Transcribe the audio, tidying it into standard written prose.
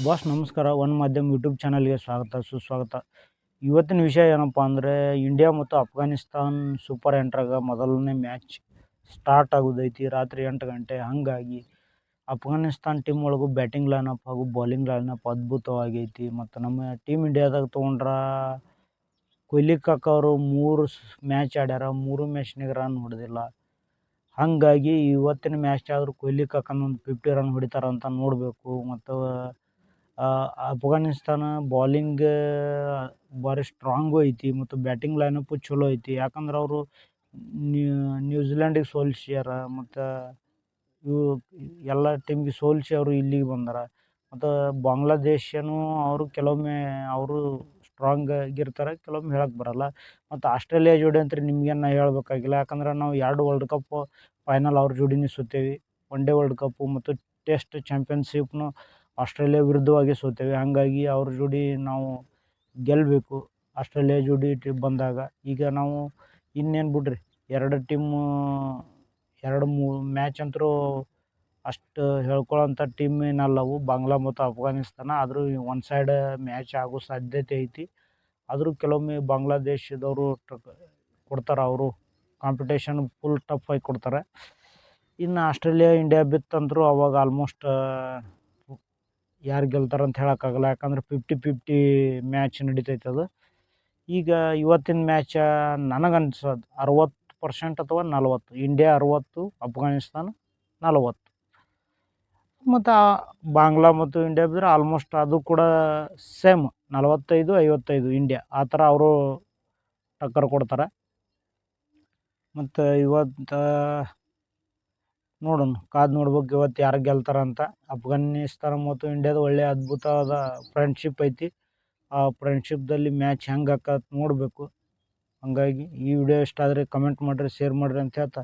Boss ನಮಸ್ಕಾರ. One ಮಾಧ್ಯಮ್ YouTube ಚಾನಲ್ಗೆ ಸ್ವಾಗತ ಸುಸ್ವಾಗತ. ಇವತ್ತಿನ ವಿಷಯ ಏನಪ್ಪ ಅಂದರೆ, ಇಂಡಿಯಾ ಮತ್ತು ಅಫ್ಘಾನಿಸ್ತಾನ್ ಸೂಪರ್ ಎಂಟ್ರಾಗ ಮೊದಲನೇ ಮ್ಯಾಚ್ ಸ್ಟಾರ್ಟ್ ಆಗೋದೈತಿ ರಾತ್ರಿ 8 ಗಂಟೆ. ಹಾಗಾಗಿ ಅಫ್ಘಾನಿಸ್ತಾನ್ ಟೀಮ್ ಒಳಗೂ ಬ್ಯಾಟಿಂಗ್ ಲೈನಪ್ ಹಾಗೂ ಬೌಲಿಂಗ್ ಲೈನಪ್ ಅದ್ಭುತವಾಗೈತಿ. ಮತ್ತು ನಮ್ಮ ಟೀಮ್ ಇಂಡಿಯಾದಾಗ ತೊಗೊಂಡ್ರೆ ಕೊಹ್ಲಿ ಕಾಕ ಅವರು 3 ಮ್ಯಾಚ್ ಆಡ್ಯಾರ, 3 ಮ್ಯಾಚ್ನಾಗ ರನ್ ಹೊಡೆದಿಲ್ಲ. ಹಾಗಾಗಿ ಇವತ್ತಿನ ಮ್ಯಾಚ್ ಆದರೂ ಕೊಹ್ಲಿ ಕಾಕನೊಂದು 50 ರನ್ ಹೊಡಿತಾರಂತ ನೋಡಬೇಕು. ಮತ್ತು ಅಫ್ಘಾನಿಸ್ತಾನ ಬೌಲಿಂಗ್ ಭಾರಿ ಸ್ಟ್ರಾಂಗು ಐತಿ ಮತ್ತು ಬ್ಯಾಟಿಂಗ್ ಲೈನಪ್ಪು ಚಲೋ ಐತಿ. ಯಾಕಂದ್ರೆ ಅವರು ನ್ಯೂಜಿಲ್ಯಾಂಡಿಗೆ ಸೋಲಿಸ್ಯಾರ ಮತ್ತು ಇವು ಎಲ್ಲ ಟೀಮ್ಗೆ ಸೋಲಿಸಿ ಅವರು ಇಲ್ಲಿಗೆ ಬಂದಾರ. ಮತ್ತು ಬಾಂಗ್ಲಾದೇಶನೂ ಅವರು ಕೆಲವೊಮ್ಮೆ ಅವರು ಸ್ಟ್ರಾಂಗ್ ಆಗಿರ್ತಾರೆ, ಕೆಲವೊಮ್ಮೆ ಹೇಳಕ್ಕೆ ಬರಲ್ಲ. ಮತ್ತು ಆಸ್ಟ್ರೇಲಿಯಾ ಜೋಡಿ ಅಂತೂ ನಿಮ್ಗೇನು ನಾ ಹೇಳಬೇಕಾಗಿಲ್ಲ. ಯಾಕಂದ್ರೆ ನಾವು 2 ವರ್ಲ್ಡ್ ಕಪ್ ಫೈನಲ್ ಅವ್ರ ಜೋಡಿನೇ ಸೋತೇವಿ. ಒನ್ ಡೇ ವರ್ಲ್ಡ್ ಕಪ್ಪು ಮತ್ತು ಟೆಸ್ಟ್ ಚಾಂಪಿಯನ್ಶಿಪ್ನು ಆಸ್ಟ್ರೇಲಿಯಾ ವಿರುದ್ಧವಾಗಿ ಸೋತೇವೆ. ಹಾಗಾಗಿ ಅವ್ರ ಜೋಡಿ ನಾವು ಗೆಲ್ಲಬೇಕು ಆಸ್ಟ್ರೇಲಿಯಾ ಜೋಡಿ ಬಂದಾಗ. ಈಗ ನಾವು ಇನ್ನೇನು ಬಿಡ್ರಿ, 2 ಮ್ಯಾಚ್ ಅಂತರೂ ಅಷ್ಟು ಹೇಳ್ಕೊಳ್ಳೋಂಥ ಟೀಮ್ ಏನಲ್ಲವು ಬಾಂಗ್ಲಾ ಮತ್ತು ಅಫ್ಘಾನಿಸ್ತಾನ. ಆದರೂ ಒನ್ ಸೈಡ್ ಮ್ಯಾಚ್ ಆಗೋ ಸಾಧ್ಯತೆ ಐತಿ. ಆದರೂ ಕೆಲವೊಮ್ಮೆ ಬಾಂಗ್ಲಾದೇಶದವರು ಕೊಡ್ತಾರೆ, ಅವರು ಕಾಂಪಿಟೇಷನ್ ಫುಲ್ ಟಫ್ ಆಗಿ ಕೊಡ್ತಾರೆ. ಇನ್ನು ಆಸ್ಟ್ರೇಲಿಯಾ ಇಂಡಿಯಾ ಬಿತ್ತಂದ್ರು ಅವಾಗ ಆಲ್ಮೋಸ್ಟ್ ಯಾರು ಗೆಲ್ತಾರಂತ ಹೇಳೋಕ್ಕಾಗಲ್ಲ. ಯಾಕಂದ್ರೆ 50-50 ಮ್ಯಾಚ್ ನಡಿತೈತೆ ಅದು. ಈಗ ಇವತ್ತಿನ ಮ್ಯಾಚ ನನಗನ್ಸೋದು 60% ಅಥವಾ 40, ಇಂಡಿಯಾ 60, ಅಫ್ಘಾನಿಸ್ತಾನ 40. ಮತ್ತು ಬಾಂಗ್ಲಾ ಮತ್ತು ಇಂಡಿಯಾ ಬಿದ್ದರೆ ಆಲ್ಮೋಸ್ಟ್ ಅದು ಕೂಡ ಸೇಮ್ 45-55 ಇಂಡಿಯಾ, ಆ ಥರ ಅವರು ಟಕ್ಕರ್ ಕೊಡ್ತಾರೆ. ಮತ್ತು ಇವತ್ತು ನೋಡೋಣ, ಕಾದು ನೋಡ್ಬೇಕು ಇವತ್ತು ಯಾರು ಗೆಲ್ತಾರಂತ. ಅಫ್ಘಾನಿಸ್ತಾನ ಮತ್ತು ಇಂಡಿಯಾದ ಒಳ್ಳೆಯ ಅದ್ಭುತವಾದ ಫ್ರೆಂಡ್ಶಿಪ್ ಐತಿ. ಆ ಫ್ರೆಂಡ್ಶಿಪ್ದಲ್ಲಿ ಮ್ಯಾಚ್ ಹೆಂಗೆ ಆಕತ್ ನೋಡಬೇಕು. ಹಂಗಾಗಿ ಈ ವಿಡಿಯೋ ಇಷ್ಟ ಆದರೆ ಕಮೆಂಟ್ ಮಾಡಿರಿ, ಶೇರ್ ಮಾಡಿರಿ ಅಂತ ಹೇಳ್ತಾ